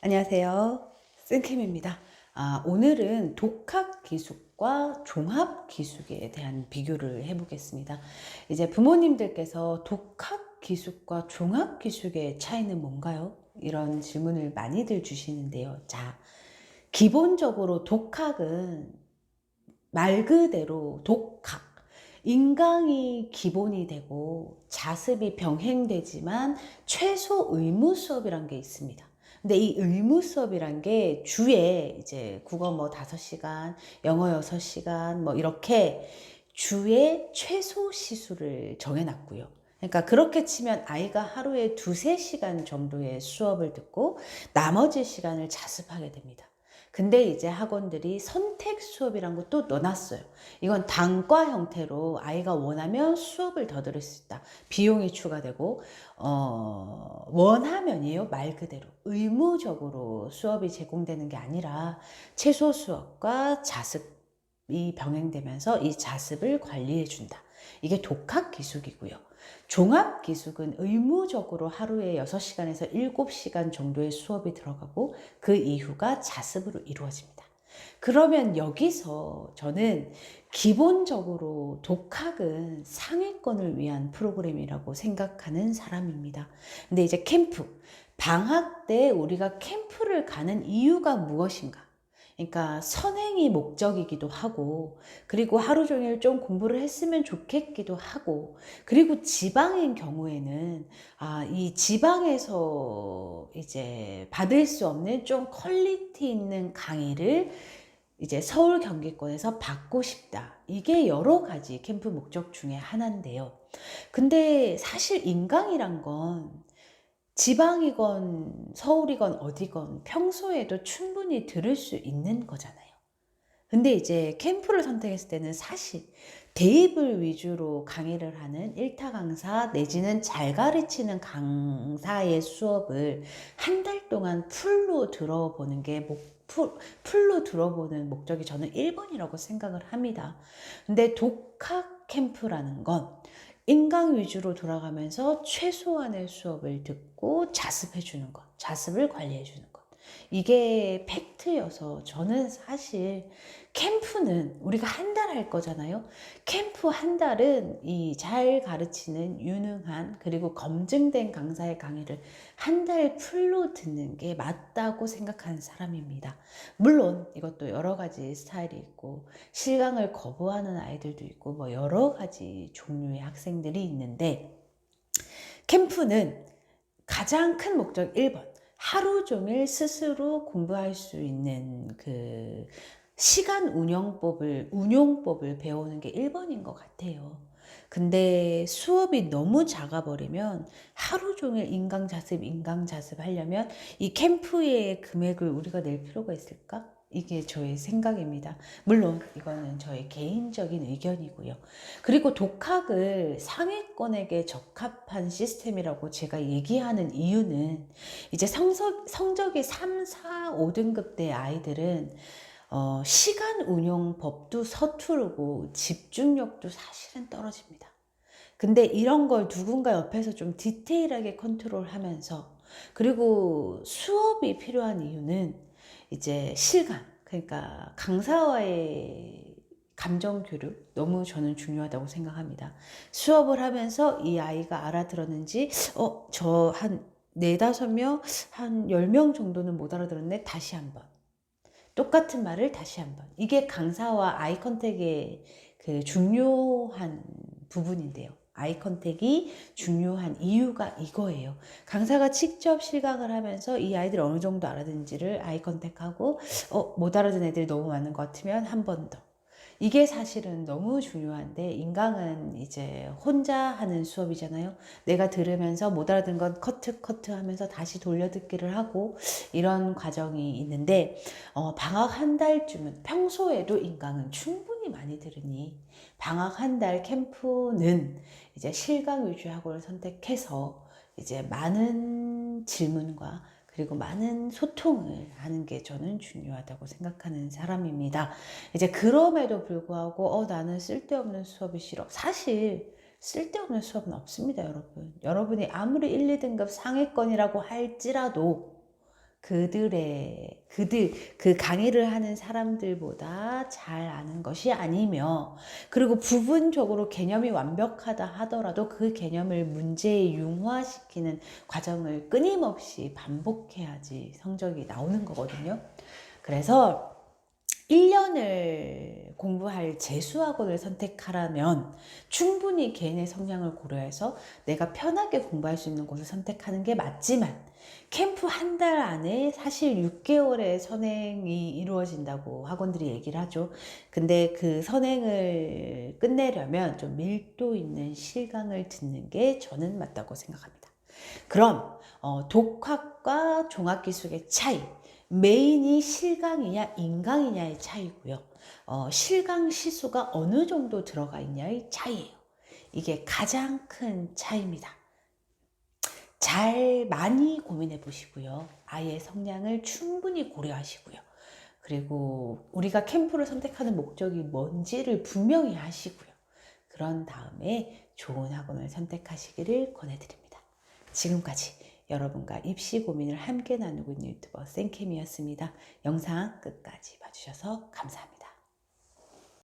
안녕하세요. 쌤캠입니다. 오늘은 독학 기숙과 종합 기숙에 대한 비교를 해보겠습니다. 이제 부모님들께서 독학 기숙과 종합 기숙의 차이는 뭔가요? 이런 질문을 많이들 주시는데요. 자, 기본적으로 독학은 말 그대로 독학. 인강이 기본이 되고 자습이 병행되지만 최소 의무 수업이란 게 있습니다. 근데 이 의무 수업이란 게 주에 이제 국어 뭐 5시간, 영어 6시간 뭐 이렇게 주에 최소 시수를 정해놨고요. 그러니까 그렇게 치면 아이가 하루에 2~3시간 정도의 수업을 듣고 나머지 시간을 자습하게 됩니다. 근데 이제 학원들이 선택 수업이란 것도 넣어놨어요. 이건 단과 형태로 아이가 원하면 수업을 더 들을 수 있다. 비용이 추가되고 원하면이에요. 말 그대로 의무적으로 수업이 제공되는 게 아니라 최소 수업과 자습이 병행되면서 이 자습을 관리해 준다. 이게 독학 기숙이고요. 종합 기숙은 의무적으로 하루에 6시간에서 7시간 정도의 수업이 들어가고 그 이후가 자습으로 이루어집니다. 그러면 여기서 저는 기본적으로 독학은 상위권을 위한 프로그램이라고 생각하는 사람입니다. 근데 이제 캠프, 방학 때 우리가 캠프를 가는 이유가 무엇인가? 그러니까 선행이 목적이기도 하고, 그리고 하루 종일 좀 공부를 했으면 좋겠기도 하고, 그리고 지방인 경우에는 이 지방에서 이제 받을 수 없는 좀 퀄리티 있는 강의를 이제 서울 경기권에서 받고 싶다. 이게 여러 가지 캠프 목적 중에 하나인데요. 근데 사실 인강이란 건 지방이건 서울이건 어디건 평소에도 충분히 들을 수 있는 거잖아요. 근데 이제 캠프를 선택했을 때는 사실 대입을 위주로 강의를 하는 일타 강사 내지는 잘 가르치는 강사의 수업을 한 달 동안 풀로 들어보는 게 풀로 들어보는 목적이 저는 1번이라고 생각을 합니다. 근데 독학 캠프라는 건 인강 위주로 돌아가면서 최소한의 수업을 듣고 자습해 주는 것, 자습을 관리해 주는 것. 이게 팩트여서 저는 사실 캠프는 우리가 한 달 할 거잖아요. 캠프 한 달은 이 잘 가르치는 유능한 그리고 검증된 강사의 강의를 한 달 풀로 듣는 게 맞다고 생각하는 사람입니다. 물론 이것도 여러 가지 스타일이 있고 실강을 거부하는 아이들도 있고 뭐 여러 가지 종류의 학생들이 있는데 캠프는 가장 큰 목적 1번. 하루 종일 스스로 공부할 수 있는 그 시간 운용법을 배우는 게 1번인 것 같아요. 근데 수업이 너무 작아버리면 하루 종일 인강자습 하려면 이 캠프의 금액을 우리가 낼 필요가 있을까? 이게 저의 생각입니다. 물론 이거는 저의 개인적인 의견이고요. 그리고 독학을 상위권에게 적합한 시스템이라고 제가 얘기하는 이유는 이제 성적이 3, 4, 5등급 대 아이들은 시간 운용법도 서투르고 집중력도 사실은 떨어집니다. 근데 이런 걸 누군가 옆에서 좀 디테일하게 컨트롤하면서 그리고 수업이 필요한 이유는 이제 실감, 그러니까 강사와의 감정 교류 너무 저는 중요하다고 생각합니다. 수업을 하면서 이 아이가 알아들었는지 저 한 4~5명, 한 10명 정도는 못 알아들었네. 다시 한번. 똑같은 말을 다시 한번. 이게 강사와 아이 컨택의 그 중요한 부분인데요. 아이 컨택이 중요한 이유가 이거예요. 강사가 직접 실강을 하면서 이 아이들이 어느 정도 알아듣는지를 아이 컨택하고 못 알아듣는 애들이 너무 많은 것 같으면 한 번 더. 이게 사실은 너무 중요한데 인강은 이제 혼자 하는 수업이잖아요. 내가 들으면서 못 알아듣는 건 커트 하면서 다시 돌려듣기를 하고 이런 과정이 있는데 방학 한 달쯤은 평소에도 인강은 충분히 많이 들으니 방학 한 달 캠프는 이제 실강 위주 학원을 선택해서 이제 많은 질문과 그리고 많은 소통을 하는 게 저는 중요하다고 생각하는 사람입니다. 이제 그럼에도 불구하고 나는 쓸데없는 수업이 싫어. 사실 쓸데없는 수업은 없습니다, 여러분. 여러분이 아무리 1, 2등급 상위권이라고 할지라도 그 강의를 하는 사람들보다 잘 아는 것이 아니며, 그리고 부분적으로 개념이 완벽하다 하더라도 그 개념을 문제에 융화시키는 과정을 끊임없이 반복해야지 성적이 나오는 거거든요. 그래서 1년을 공부할 재수학원을 선택하라면 충분히 개인의 성향을 고려해서 내가 편하게 공부할 수 있는 곳을 선택하는 게 맞지만, 캠프 한 달 안에 사실 6개월의 선행이 이루어진다고 학원들이 얘기를 하죠. 근데 그 선행을 끝내려면 좀 밀도 있는 실강을 듣는 게 저는 맞다고 생각합니다. 그럼 독학과 종합기술의 차이, 메인이 실강이냐 인강이냐의 차이고요. 실강 시수가 어느 정도 들어가 있냐의 차이예요. 이게 가장 큰 차이입니다. 잘 많이 고민해 보시고요. 아이의 성향을 충분히 고려하시고요. 그리고 우리가 캠프를 선택하는 목적이 뭔지를 분명히 하시고요. 그런 다음에 좋은 학원을 선택하시기를 권해드립니다. 지금까지 여러분과 입시 고민을 함께 나누고 있는 유튜버 생캠이었습니다. 영상 끝까지 봐주셔서 감사합니다.